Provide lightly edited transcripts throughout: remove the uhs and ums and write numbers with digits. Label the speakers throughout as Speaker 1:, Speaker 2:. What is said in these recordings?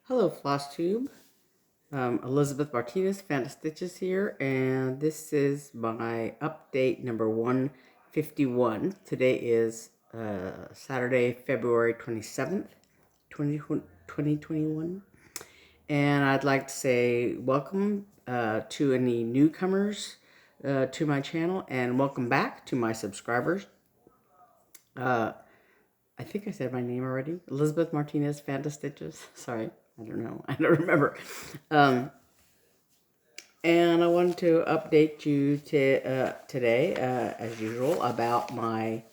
Speaker 1: Hello, Flosstube. Elizabeth Martinez, phantastitches here, and this is my update number 151. Today is Saturday, February 27th, 2021. And I'd like to say welcome to any newcomers to my channel, and welcome back to my subscribers. I think I said my name already. Elizabeth Martinez, phantastitches. Sorry, I don't know. I don't remember. Um, And I wanted to update you today, as usual, about my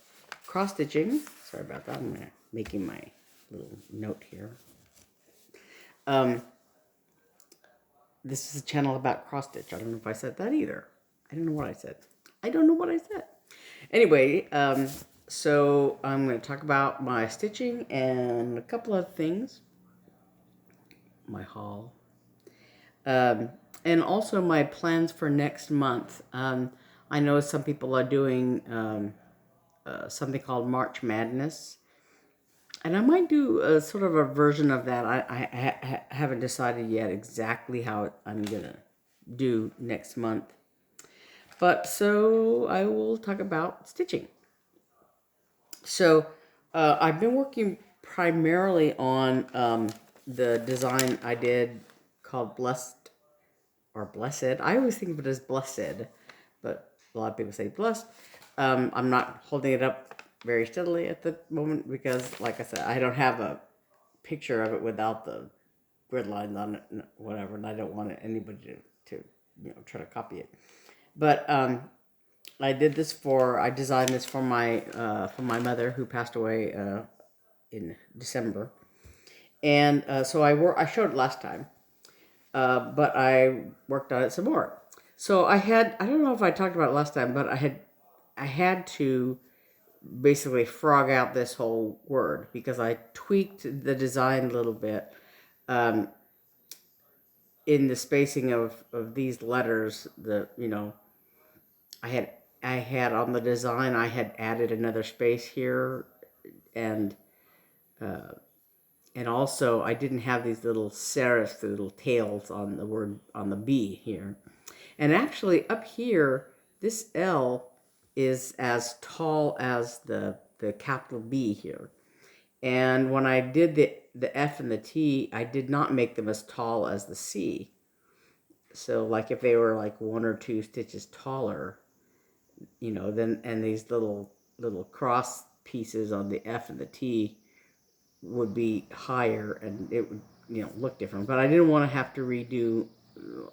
Speaker 1: cross stitching. Sorry about that. I'm making my little note here. This is a channel about cross stitch. I don't know if I said that either. I don't know what I said. I don't know what I said. Anyway, so I'm going to talk about my stitching and a couple of things. My haul. And also my plans for next month. I know some people are doing something called March Madness, and I might do a sort of a version of that. I haven't decided yet exactly how I'm gonna do next month, but so I will talk about stitching. So I've been working primarily on the design I did called Blessed or Blessed. I always think of it as Blessed, but a lot of people say Blessed. I'm not holding it up very steadily at the moment because, like I said, I don't have a picture of it without the grid lines on it and whatever, and I don't want anybody to try to copy it. But I designed this for my mother who passed away in December, and so I showed it last time, but I worked on it some more. So I don't know if I talked about it last time, but I had to basically frog out this whole word because I tweaked the design a little bit in the spacing of these letters. I had I had on the design, I had added another space here, and uh, and also I didn't have these little serifs, the little tails on the word on the B here. And actually up here, this L is as tall as the capital B here. And when I did the F and the T, I did not make them as tall as the C. So like if they were like 1 or 2 stitches taller, then and these little cross pieces on the F and the T would be higher, and it would look different. But I didn't want to have to redo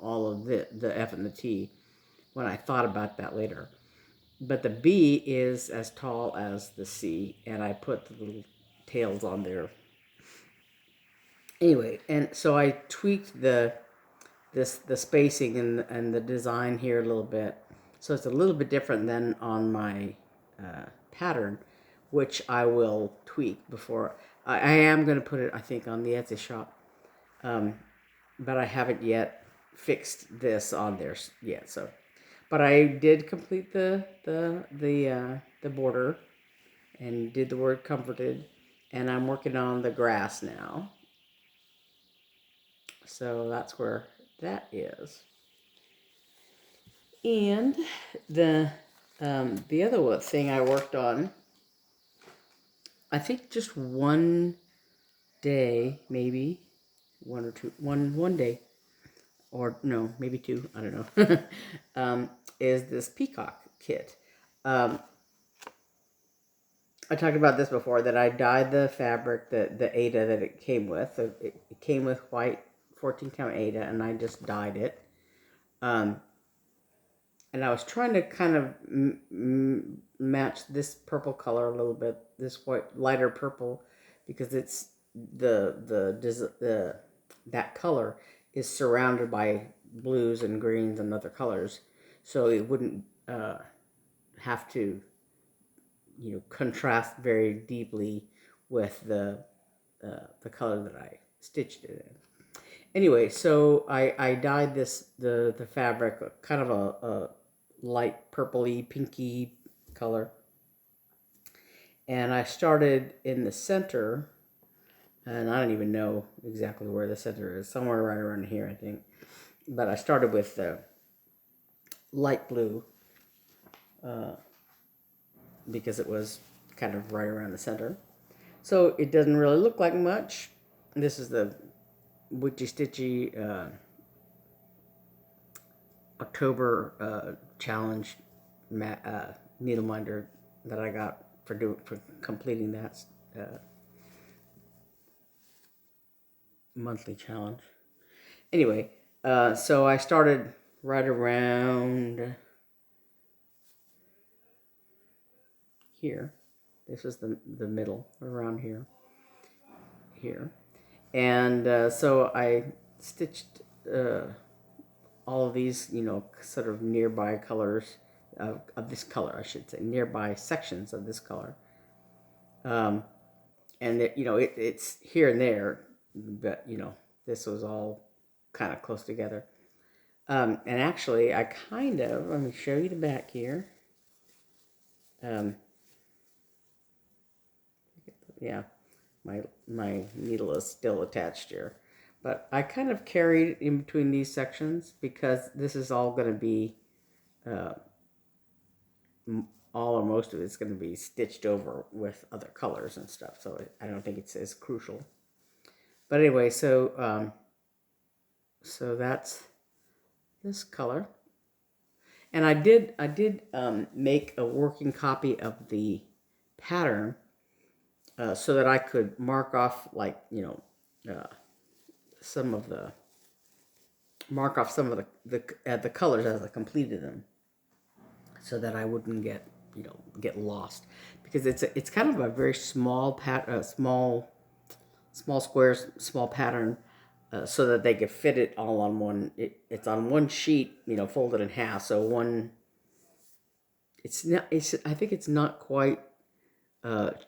Speaker 1: all of the F and the T when I thought about that later. But the B is as tall as the C, and I put the little tails on there. Anyway, and so I tweaked the spacing and the design here a little bit, so it's a little bit different than on my pattern, which I will tweak before. I am going to put it, I think, on the Etsy shop, but I haven't yet fixed this on there yet. So, but I did complete the border and did the word comforted, and I'm working on the grass now. So that's where that is. And the other thing I worked on, I think just one day, maybe one day, or no, maybe two, I don't know, is this Peacock Kit. I talked about this before, that I dyed the fabric, the Aida that it came with. It came with white 14 count Aida, and I just dyed it. And I was trying to kind of match this purple color a little bit, this white lighter purple, because it's that color is surrounded by blues and greens and other colors, so it wouldn't have to contrast very deeply with the color that I stitched it in. Anyway, so I dyed the fabric kind of a light purpley, pinky color. And I started in the center, And I don't even know exactly where the center is. Somewhere right around here, I think. But I started with light blue because it was kind of right around the center. So it doesn't really look like much. This is the Witchy Stitchy October challenge needle minder that I got for completing that monthly challenge. Anyway, so I started right around here. This is the middle, around here. And so I stitched all of these, sort of nearby colors of this color, I should say, nearby sections of this color. And it's here and there, but this was all kind of close together. And actually, let me show you the back here. Yeah, my needle is still attached here. But I kind of carried in between these sections because this is all going to be, all or most of it's going to be stitched over with other colors and stuff. So I don't think it's as crucial. But anyway, so that's this color. And I did make a working copy of the pattern so that I could mark off, like, some of the the colors as I completed them, so that I wouldn't get lost, because it's kind of a very small small squares, small pattern, so that they could fit it all on one. It's on one sheet, folded in half. So one, I think it's not quite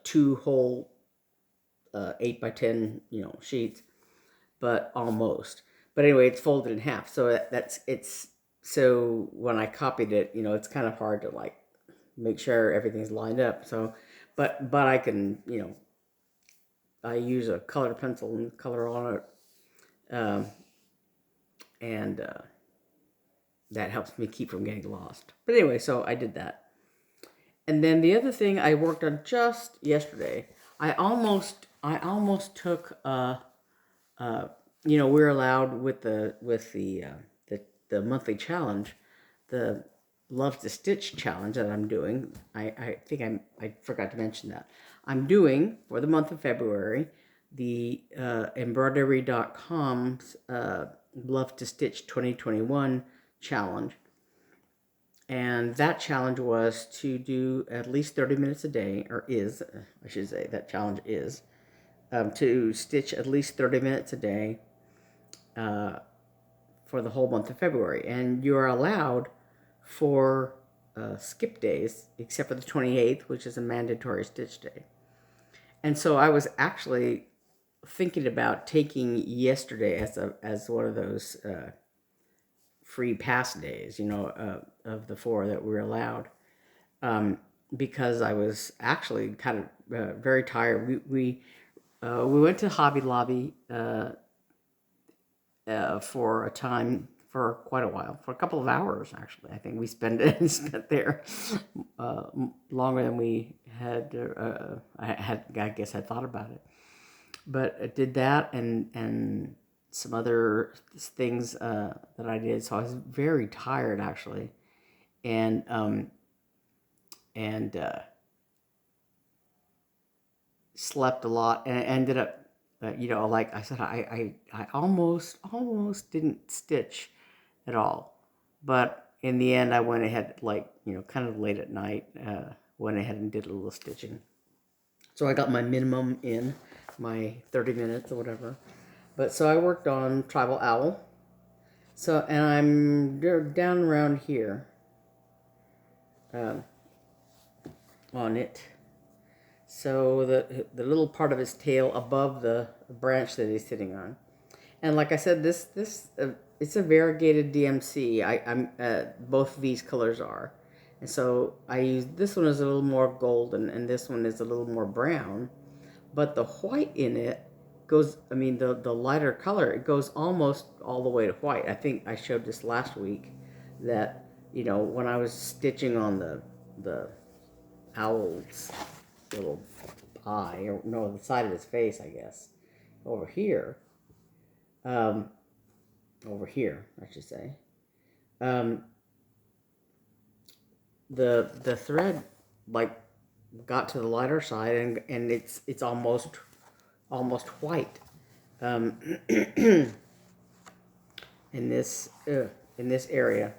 Speaker 1: two whole 8 by 10 sheets, but almost. But anyway, it's folded in half. So so when I copied it, it's kind of hard to like make sure everything's lined up. So, but I can, I use a colored pencil and color on it, and that helps me keep from getting lost. But anyway, so I did that. And then the other thing I worked on just yesterday, I almost took we're allowed with the monthly challenge, the Love to Stitch challenge that I'm doing. I think I forgot to mention that. I'm doing, for the month of February, the embroidery.com's Love to Stitch 2021 challenge. And that challenge was to do at least 30 minutes a day, or is, I should say, that challenge is, to stitch at least 30 minutes a day for the whole month of February. And you are allowed for skip days, except for the 28th, which is a mandatory stitch day. And so I was actually thinking about taking yesterday as one of those free pass days, of the 4 that we're allowed, because I was actually kind of very tired. We went to Hobby Lobby for a time, for quite a while, for a couple of hours actually. I think we spent there longer than we had. I guess I thought about it, but I did that and some other things that I did. So I was very tired actually, and slept a lot, and ended up, like I said, I almost didn't stitch at all, but in the end I went ahead, like, kind of late at night, went ahead and did a little stitching. So I got my minimum in, my 30 minutes or whatever. But so I worked on Tribal Owl. So, and I'm down around here on it. So the little part of his tail above the branch that he's sitting on. And like I said, this it's a variegated DMC. I'm both of these colors are. And so I used, this one is a little more golden and this one is a little more brown. But the white in it goes, I mean, the lighter color, it goes almost all the way to white. I think I showed this last week that, you know, when I was stitching on the owl's little eye, or no, the side of his face, I guess, over here, um, I should say, um, the thread, like, got to the lighter side, and it's almost white, in this area.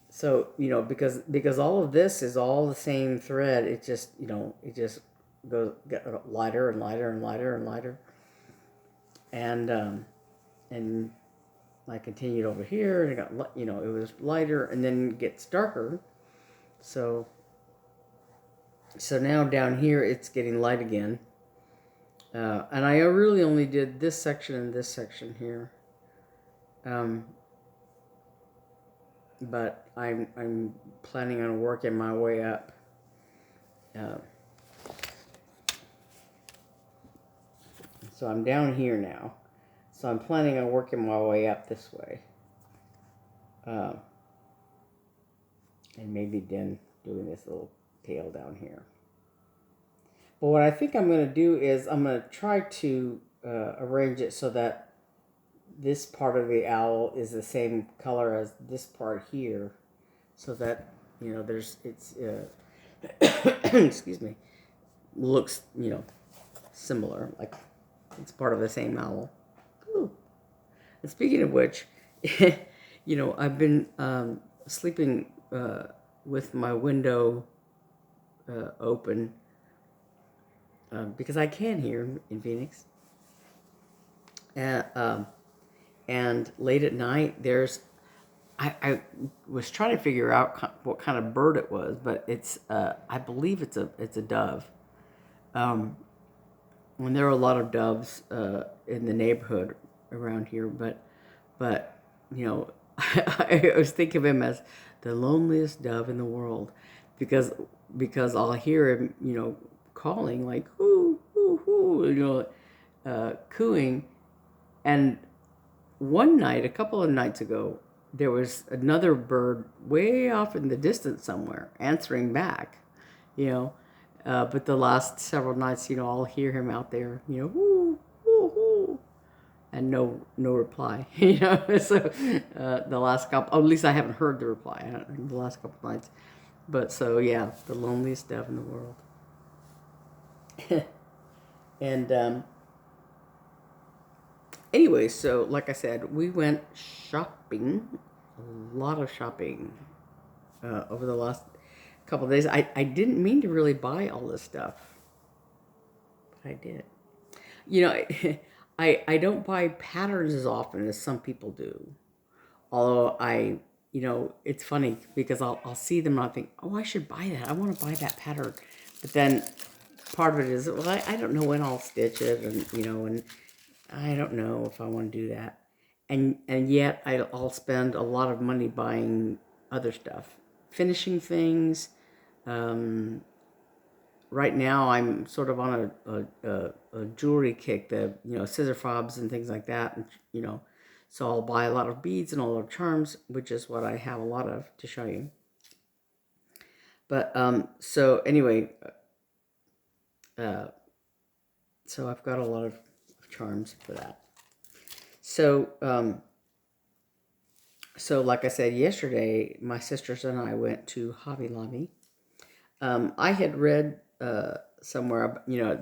Speaker 1: So, you know, because all of this is all the same thread, it just, you know, it just get lighter and lighter and lighter and lighter, and I continued over here, and it got, you know, it was lighter, and then it gets darker. So now down here it's getting light again, and I really only did this section and this section here, but I'm planning on working my way up. So I'm down here now, so I'm planning on working my way up this way, and maybe then doing this little tail down here. But what I think I'm going to do is I'm going to try to arrange it so that this part of the owl is the same color as this part here, so that, you know, it's excuse me, looks, you know, similar, like it's part of the same owl. Ooh. And speaking of which, you know, I've been sleeping with my window open, because I can here in Phoenix. And late at night, I was trying to figure out what kind of bird it was, but it's I believe it's a dove. When there are a lot of doves in the neighborhood around here, but you know, I always think of him as the loneliest dove in the world, because I'll hear him, you know, calling like hoo hoo hoo, you know, cooing. And one night, a couple of nights ago, there was another bird way off in the distance somewhere answering back, you know. But the last several nights, you know, I'll hear him out there, you know, whoo, whoo, whoo, and no reply, you know. So the last couple, at least I haven't heard the reply the last couple of nights. But so yeah, the loneliest dove in the world. And anyway, so like I said, we went shopping, a lot of shopping over the last couple of days. I didn't mean to really buy all this stuff, but I did. You know, I don't buy patterns as often as some people do. Although you know, it's funny because I'll see them and I'll think, oh, I should buy that. I want to buy that pattern. But then part of it is, well, I don't know when I'll stitch it, and, you know, and I don't know if I want to do that. And yet I'll spend a lot of money buying other stuff, finishing things. Right now I'm sort of on a jewelry kick, you know, scissor fobs and things like that, and, you know, so I'll buy a lot of beads and a lot of charms, which is what I have a lot of to show you. But so anyway, so I've got a lot of charms for that. So so like I said yesterday, my sisters and I went to Hobby Lobby. I had read somewhere, you know,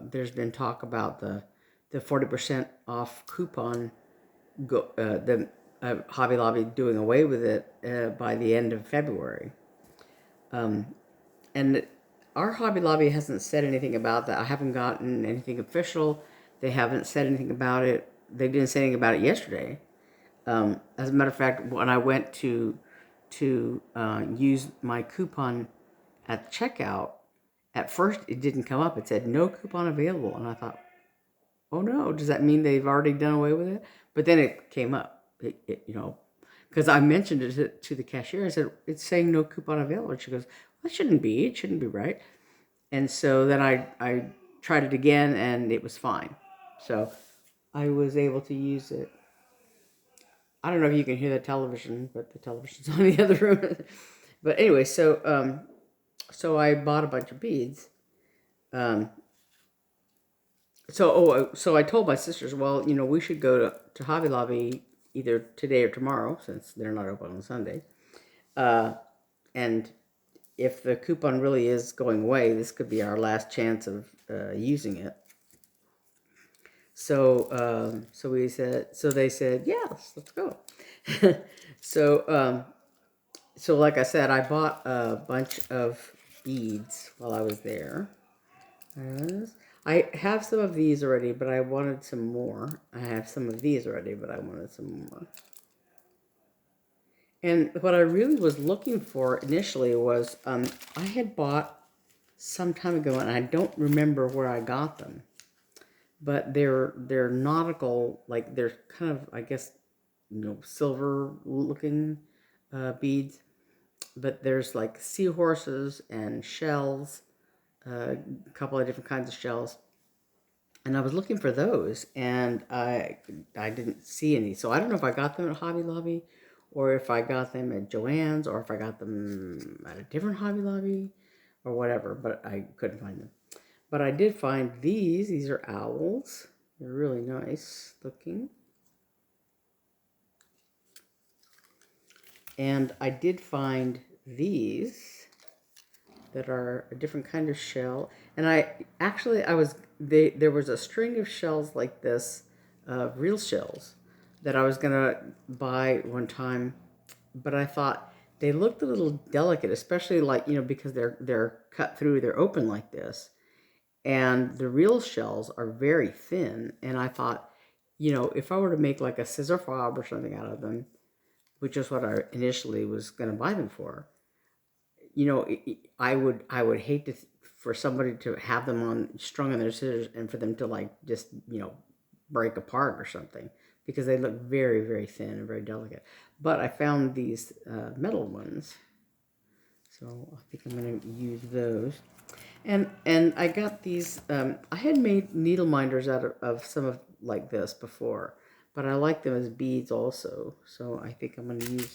Speaker 1: there's been talk about the 40% off coupon, Hobby Lobby doing away with it by the end of February. And our Hobby Lobby hasn't said anything about that. I haven't gotten anything official. They haven't said anything about it. They didn't say anything about it yesterday. As a matter of fact, when I went to use my coupon at checkout, at first it didn't come up. It said no coupon available, and I thought, oh no, does that mean they've already done away with it? But then it came up, you know, because I mentioned it to the cashier. I said, it's saying no coupon available. And she goes, well, it shouldn't be right. And so then I tried it again, and it was fine. So I was able to use it. I don't know if you can hear the television, but the television's on the other room. But anyway, so I bought a bunch of beads. Um, so I told my sisters, well, we should go to Hobby Lobby either today or tomorrow, since they're not open on Sunday. And if the coupon really is going away, this could be our last chance of using it. So they said, yes, let's go. So so like I said, I bought a bunch of beads while I was there. I have some of these already, but I wanted some more. I have some of these already, but I wanted some more. And what I really was looking for initially was, I had bought some time ago, and I don't remember where I got them. But they're nautical, like they're kind of, I guess, silver looking beads. But there's like seahorses and shells, a couple of different kinds of shells. And I was looking for those, and I didn't see any. So I don't know if I got them at Hobby Lobby, or if I got them at Joann's, or if I got them at a different Hobby Lobby, or whatever. But I couldn't find them. But I did find these. These are owls. They're really nice looking. And I did find these that are a different kind of shell. And there was a string of shells like this, real shells, that I was gonna buy one time, but I thought they looked a little delicate, especially like, because they're cut through, they're open like this. And the real shells are very thin. And I thought, if I were to make like a scissor fob or something out of them, which is what I initially was going to buy them for, I would hate for somebody to have them strung on their scissors and for them to like just break apart or something, because they look very, very thin and very delicate. But I found these metal ones, so I think I'm going to use those. And I got these. I had made needle minders out of some of like this before, but I like them as beads also. So I think I'm going to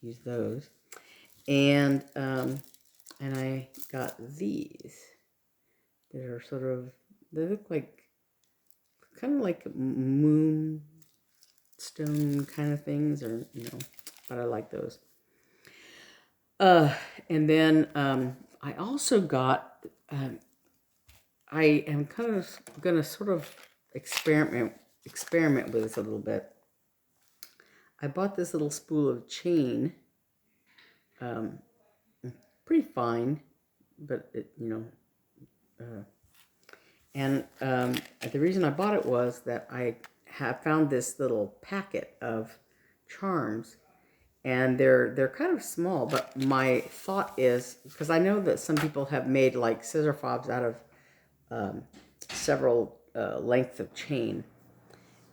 Speaker 1: use those. And I got these. They're they look like kind of like moonstone kind of things, or but I like those. And then I also got. I am kind of gonna sort of experiment with this a little bit. I bought this little spool of chain, pretty fine, but and the reason I bought it was that I have found this little packet of charms, and they're kind of small. But my thought is, because I know that some people have made like scissor fobs out of several lengths of chain,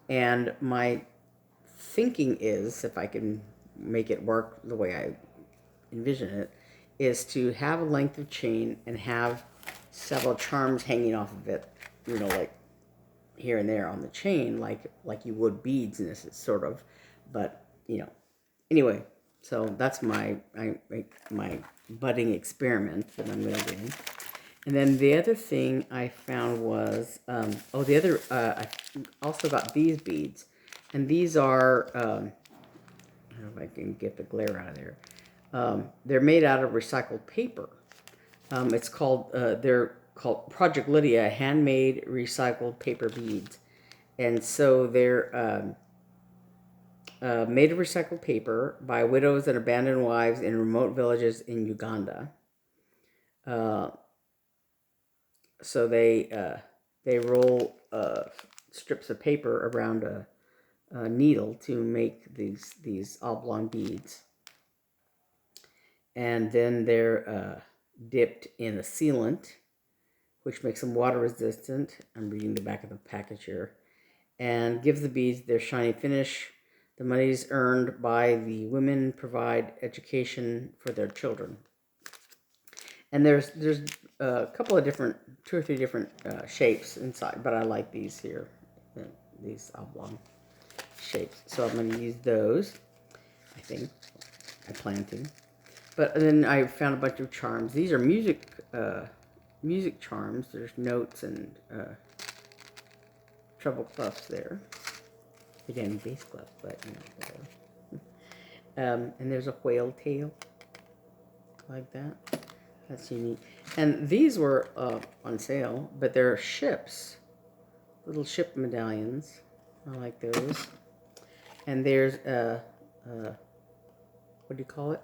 Speaker 1: and my thinking is, if I can make it work the way I envision it, is to have a length of chain and have several charms hanging off of it, like here and there on the chain, like you would beads in this sort of. But anyway, so that's my budding experiment that I'm going to do. And then the other thing I found was, I also got these beads. And these are, I don't know if I can get the glare out of there. They're made out of recycled paper. They're called Project Lydia Handmade Recycled Paper Beads. And so they're made of recycled paper by widows and abandoned wives in remote villages in Uganda. So they roll strips of paper around a needle to make these oblong beads, and then they're dipped in a sealant, which makes them water resistant. I'm reading the back of the package here, and gives the beads their shiny finish. The monies earned by the women provide education for their children. And there's a couple of two or three different shapes inside, but I like these here. these oblong shapes. So I'm going to use those, I think. I plan to. But then I found a bunch of charms. These are music charms. There's notes and treble clefs there. Again, bass clef, but you know, whatever. And there's a whale tail, like that. That's unique. And these were on sale, but they're ships. Little ship medallions. I like those. And there's what do you call it?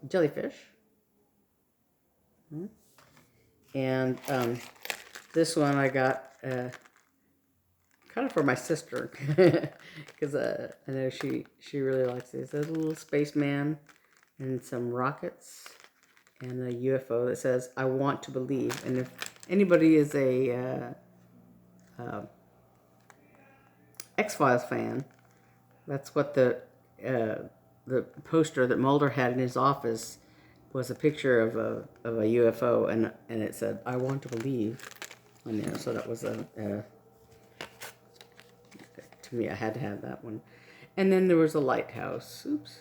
Speaker 1: Jellyfish. And this one I got kind of for my sister, because I know she really likes these. There's a little spaceman and some rockets and a UFO that says, "I want to believe." And if anybody is a X-Files fan, that's what the poster that Mulder had in his office was a picture of a UFO, and it said, "I want to believe," on there. So that was to me, I had to have that one. And then there was a lighthouse. Oops.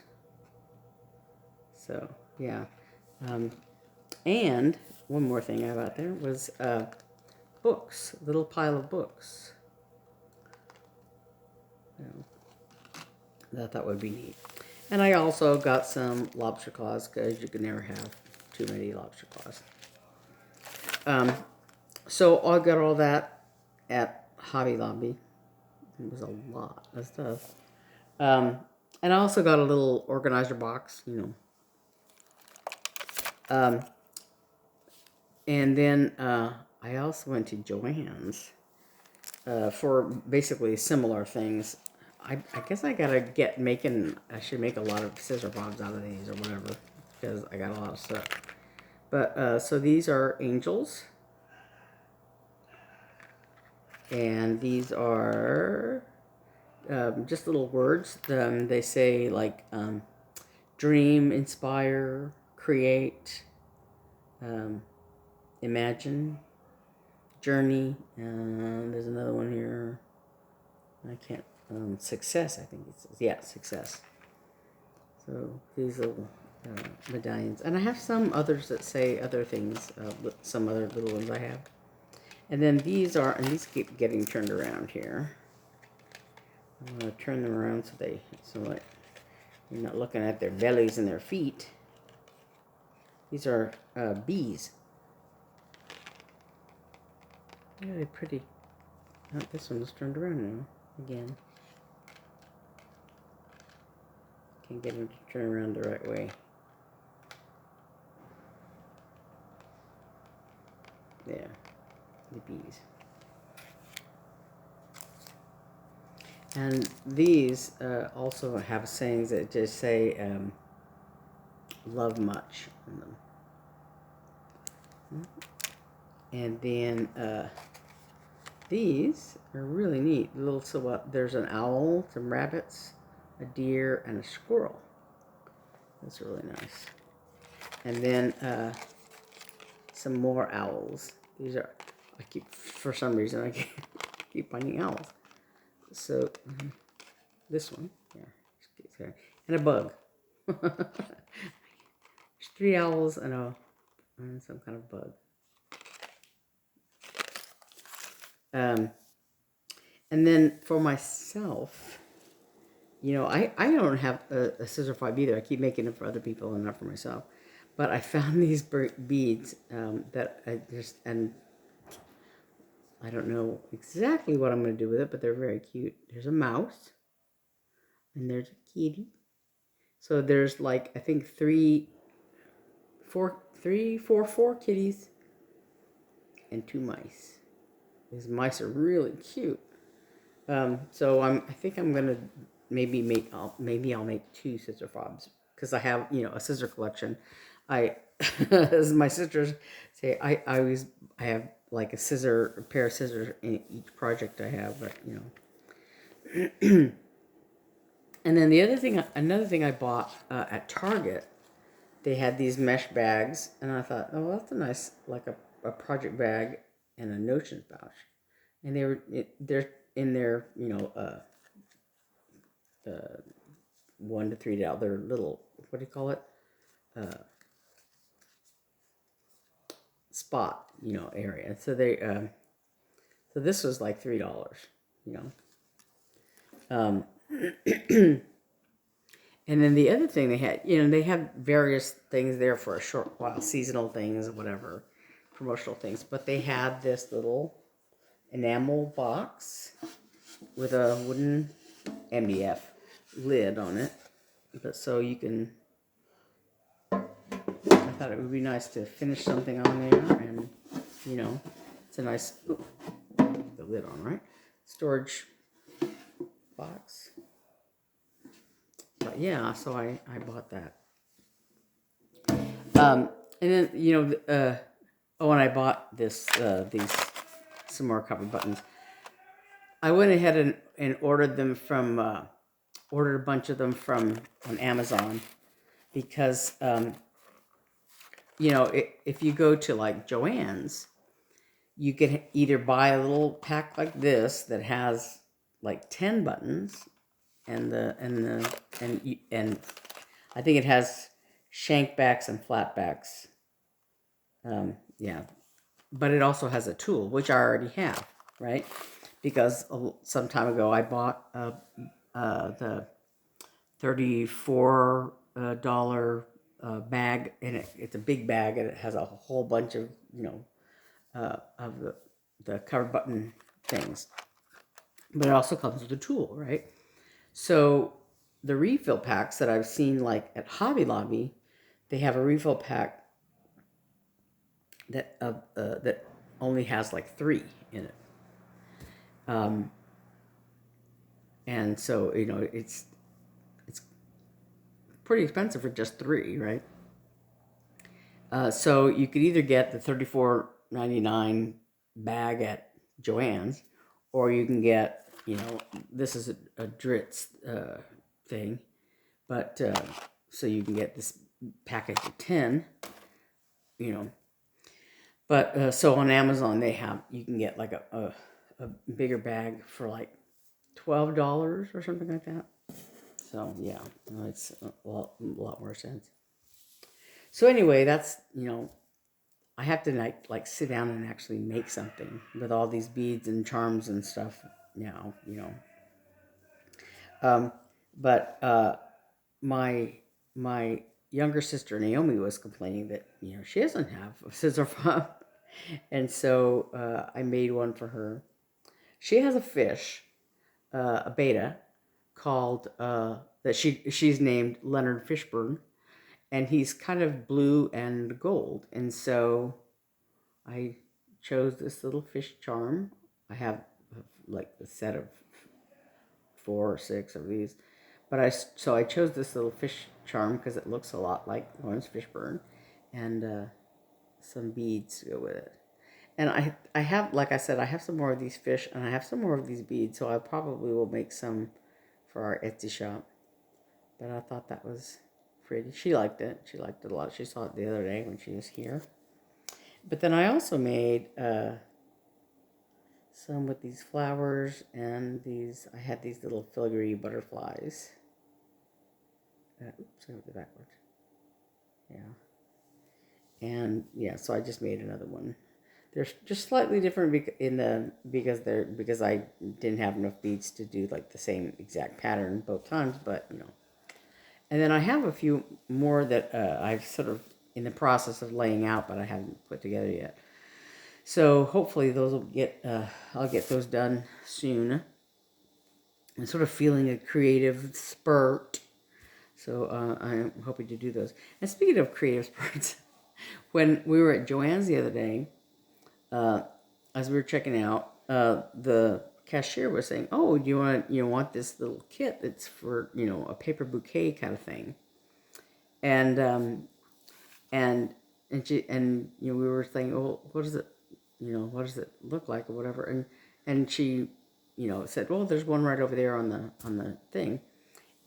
Speaker 1: So yeah, and one more thing I got there was books, a little pile of books. I thought that would be neat. And I also got some lobster claws, because you can never have too many lobster claws. So I got all that at Hobby Lobby. It was a lot of stuff. And I also got a little organizer box, you know. And then I also went to Joann's for basically similar things. I guess I gotta I should make a lot of scissor bobs out of these or whatever, because I got a lot of stuff. But so these are angels, and these are just little words. They say like dream, inspire, create, imagine, journey. There's another one here. I can't. Success, I think it says. Yeah, success. So these little medallions. And I have some others that say other things, some other little ones I have. And then these keep getting turned around here. I'm going to turn them around so like you're not looking at their bellies and their feet. These are bees. Really pretty. Oh, this one is turned around now again. Can't get them to turn around the right way. There, the bees. And these also have sayings that just say love much in them. And then these are really neat. There's an owl, some rabbits, a deer, and a squirrel. That's really nice. And then some more owls. These are, for some reason, I keep finding owls. So this one, yeah, and a bug. There's 3 owls and some kind of bug. And then for myself, you know, I don't have a scissor fob either. I keep making them for other people and not for myself. But I found these beads that and I don't know exactly what I'm going to do with it, but they're very cute. There's a mouse, and there's a kitty. So there's like, I think four kitties and 2 mice. These mice are really cute. So I think I'm gonna maybe I'll make 2 scissor fobs, because I have, you know, a scissor collection. As my sisters say, I have like a pair of scissors in each project I have, but you know. And then another thing I bought at Target, they had these mesh bags, and I thought, oh, that's a nice, like a project bag and a notions pouch. And they're $3. They're little, what do you call it? Spot, area. So so this was like $3, Um, and then the other thing they had, they have various things there for a short while, seasonal things, whatever, promotional things. But they had this little enamel box with a wooden MDF lid on it. But so you can, I thought it would be nice to finish something on there, and, it's a nice, the lid on, right? Storage box. But yeah, so I bought that. And then, and I bought these some more copper buttons. I went ahead and ordered them ordered a bunch of them from on Amazon because, if you go to like Joann's, you can either buy a little pack like this that has like 10 buttons, and I think it has shank backs and flat backs. Yeah, but it also has a tool, which I already have, right? Because some time ago I bought the $34 bag, and it's a big bag, and it has a whole bunch of of the cover button things. But it also comes with a tool, right? So the refill packs that I've seen, like at Hobby Lobby, they have a refill pack that that only has like 3 in it. And so it's pretty expensive for just 3, right? So you could either get the $34.99 bag at Joann's, or you can get, this is a Dritz thing, but so you can get this package of 10, But so on Amazon you can get like a bigger bag for like $12 or something like that. So yeah, it's a lot more sense. So anyway, that's, I have to like sit down and actually make something with all these beads and charms and stuff now, But my younger sister Naomi was complaining that she doesn't have a scissor fob, and so I made one for her. She has a fish, a beta, called that she's named Leonard Fishburne, and he's kind of blue and gold, and so I chose this little fish charm. I have like a set of 4 or 6 of these, but I chose this little fish charm because it looks a lot like Lawrence Fishburne, and some beads to go with it. And I have, like I said, I have some more of these fish, and I have some more of these beads, so I probably will make some for our Etsy shop. But I thought that was pretty. She liked it. She liked it a lot. She saw it the other day when she was here. But then I also made some with these flowers and these. I had these little filigree butterflies. Oops, I went the backwards. Yeah. And yeah, so I just made another one. They're just slightly different because I didn't have enough beads to do like the same exact pattern both times, but And then I have a few more that I've sort of in the process of laying out, but I haven't put together yet. So hopefully those will I'll get those done soon. I'm sort of feeling a creative spurt, so I'm hoping to do those. And speaking of creative spurts, when we were at Joann's the other day, as we were checking out, the cashier was saying, "Oh, do you want this little kit that's for a paper bouquet kind of thing?" And we were saying, "Oh, what is it? What does it look like or whatever?" And she said, "Well, there's one right over there on the thing,"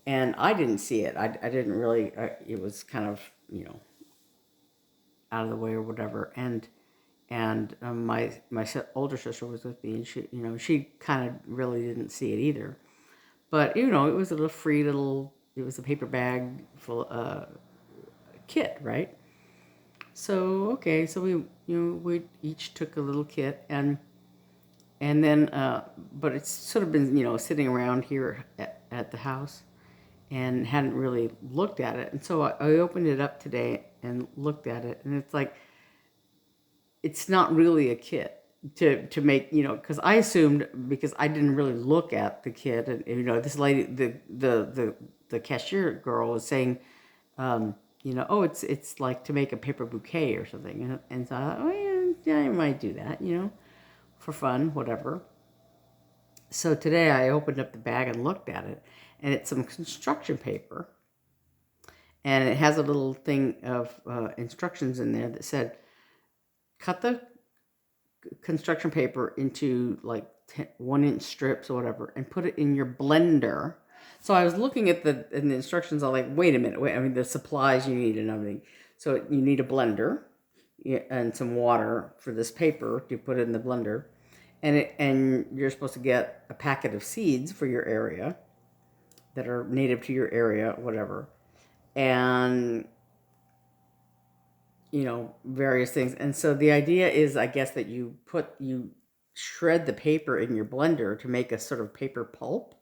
Speaker 1: and I didn't see it. I didn't really. It was kind of out of the way or whatever, and my older sister was with me, and she kind of really didn't see it either. But it was a little free little it was a paper bag full kit, right? So okay, so we each took a little kit, and then but it's sort of been sitting around here at the house, and hadn't really looked at it. And so I opened it up today and looked at it, and it's like it's not really a kit to make, because I assumed, because I didn't really look at the kit, and this lady, the cashier girl was saying, oh, it's like to make a paper bouquet or something, and so I thought, oh yeah, I might do that, for fun, whatever. So today I opened up the bag and looked at it, and it's some construction paper, and it has a little thing of instructions in there that said, cut the construction paper into like 1-inch strips or whatever, and put it in your blender. So I was looking at the instructions. I'm like, wait a minute, I mean, the supplies you need and everything. So you need a blender and some water for this paper to put it in the blender, and you're supposed to get a packet of seeds for your area that are native to your area, whatever, and various things. And so the idea is, I guess, that you shred the paper in your blender to make a sort of paper pulp,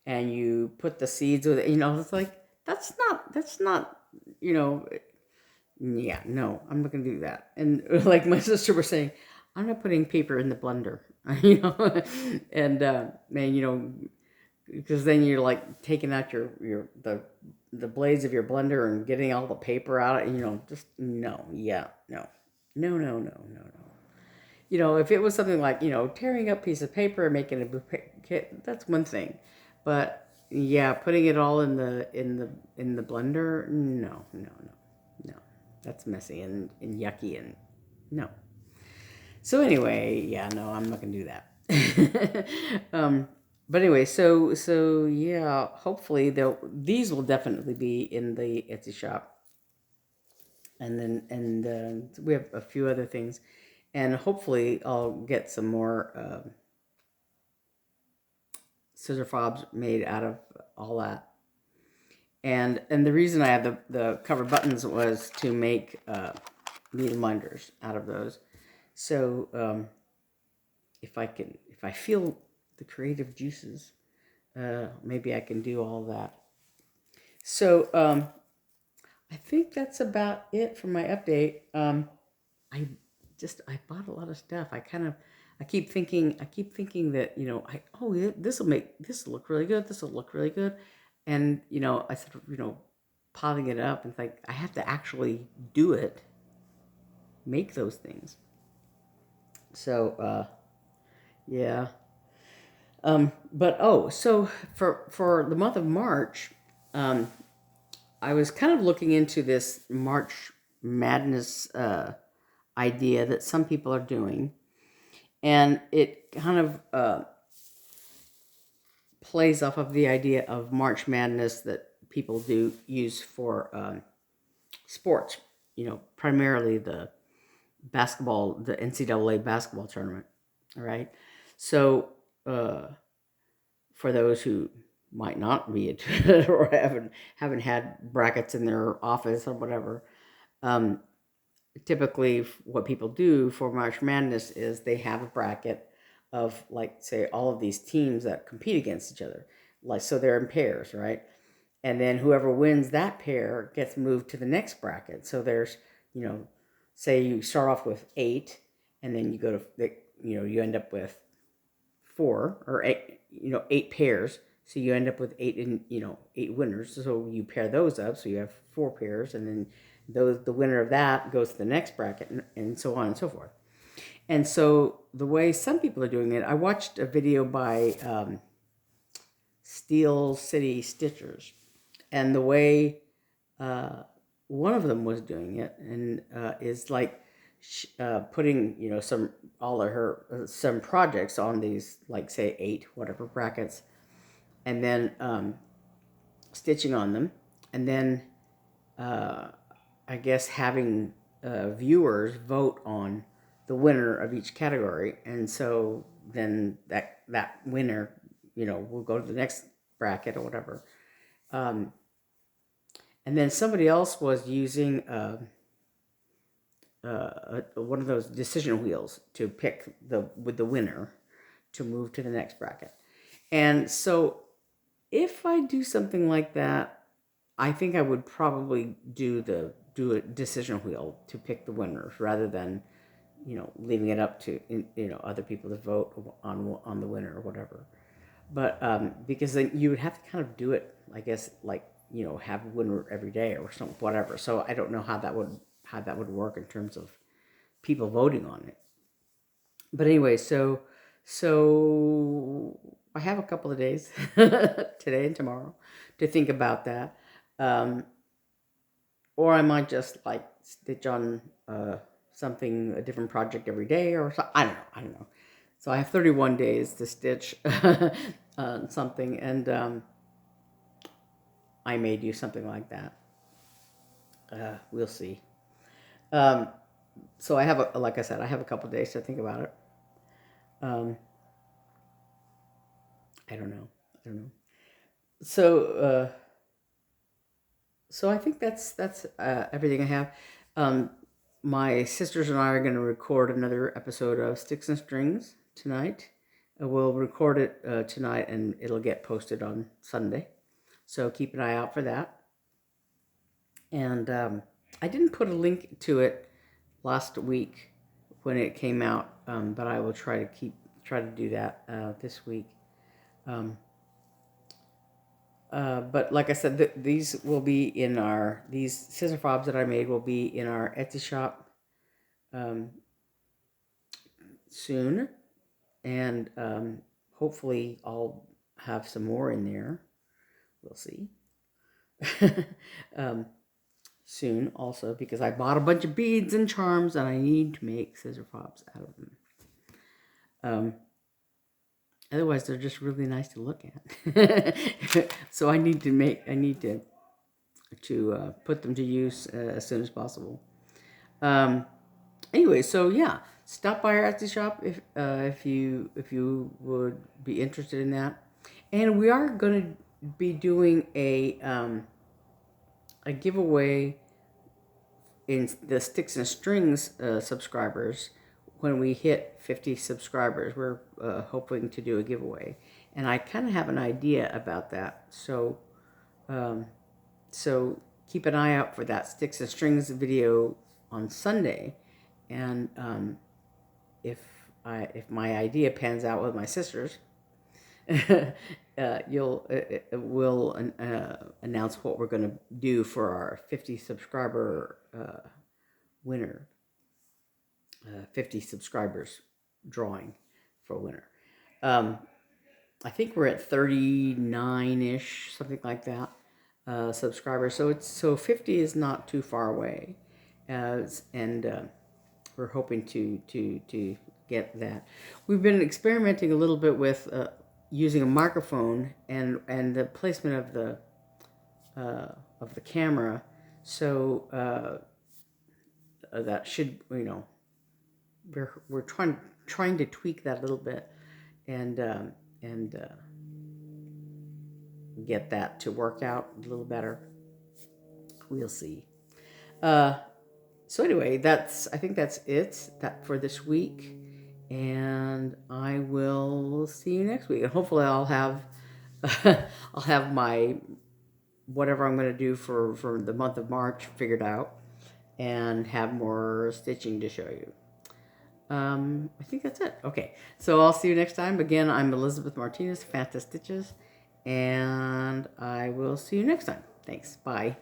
Speaker 1: and you put the seeds with it. It's like, that's not, yeah, no, I'm not going to do that. And like my sister was saying, I'm not putting paper in the blender, and, man, because then you're like taking out the blades of your blender and getting all the paper out. Just no, yeah, no, no, no, no, no, no. If it was something like tearing up a piece of paper and making a bouquet, that's one thing, but yeah, putting it all in the blender, no, no, no, no, that's messy and yucky and no. So anyway, yeah, no, I'm not gonna do that. But anyway, so yeah, hopefully these will definitely be in the Etsy shop, and then we have a few other things, and hopefully I'll get some more scissor fobs made out of all that. And the reason I have the cover buttons was to make needle minders out of those. So if I feel the creative juices, maybe I can do all that. So I think that's about it for my update. I bought a lot of stuff. I keep thinking that yeah, this will look really good. This will look really good, and I sort of potting it up and think I have to actually do it, make those things. So yeah. But so for the month of March, I was kind of looking into this March Madness idea that some people are doing, and it kind of plays off of the idea of March Madness that people do use for sports. Primarily the NCAA basketball tournament. All right, so for those who might not be it or haven't had brackets in their office or whatever, typically what people do for March Madness is they have a bracket of, like, say, all of these teams that compete against each other, like, so they're in pairs, right? And then whoever wins that pair gets moved to the next bracket. So there's, say you start off with 8, and then you go to you end up with 4 or 8, 8 pairs. So you end up with 8 winners. So you pair those up. So you have 4 pairs, and then the winner of that goes to the next bracket, and so on and so forth. And so the way some people are doing it, I watched a video by Steel City Stitchers, and the way one of them was doing it, and is like putting some projects on these, like, say 8 whatever brackets, and then stitching on them, and then I guess having viewers vote on the winner of each category, and so then that winner will go to the next bracket or whatever, And then somebody else was using one of those decision wheels to pick the winner to move to the next bracket. And so if I do something like that, I think I would probably do a decision wheel to pick the winners rather than, leaving it up to, other people to vote on the winner or whatever. But because then you would have to kind of do it, I guess, like, have a winner every day or something, whatever. So I don't know how that would work in terms of people voting on it. But anyway, so I have a couple of days, today and tomorrow, to think about that. Or I might just like stitch on a different project every day or something. I don't know. So I have 31 days to stitch something, and I may do something like that. We'll see. So I have, like I said, I have a couple of days to think about it. I don't know. So I think that's everything I have. My sisters and I are going to record another episode of Sticks and Strings tonight. We'll record it tonight, and it'll get posted on Sunday. So keep an eye out for that. And I didn't put a link to it last week when it came out, but I will try to do that this week. But like I said, these will be in these scissor fobs that I made will be in our Etsy shop soon, and hopefully I'll have some more in there. We'll see. Soon also, because I bought a bunch of beads and charms and I need to make scissor fobs out of them. Otherwise, they're just really nice to look at. So I need to put them to use as soon as possible. Anyway, so yeah, stop by our Etsy shop if you would be interested in that. And we are going to be doing a giveaway in the Sticks and Strings subscribers. When we hit 50 subscribers, we're hoping to do a giveaway, and I kind of have an idea about that. So keep an eye out for that Sticks and Strings video on Sunday, and if my idea pans out with my sisters, we'll announce what we're going to do for our 50 subscriber winner. 50 subscribers drawing for winner. I think we're at 39-ish, something like that, subscribers. So 50 is not too far away, and we're hoping to get that. We've been experimenting a little bit with using a microphone and the placement of the camera. So that should, we're trying to tweak that a little bit and get that to work out a little better. We'll see. So anyway, I think that's it for this week, and I will see you next week. And hopefully I'll have my whatever I'm going to do for the month of March figured out, and have more stitching to show you. I think that's it. Okay, so I'll see you next time. Again, I'm Elizabeth Martinez, phantastitches, and I will see you next time. Thanks. Bye.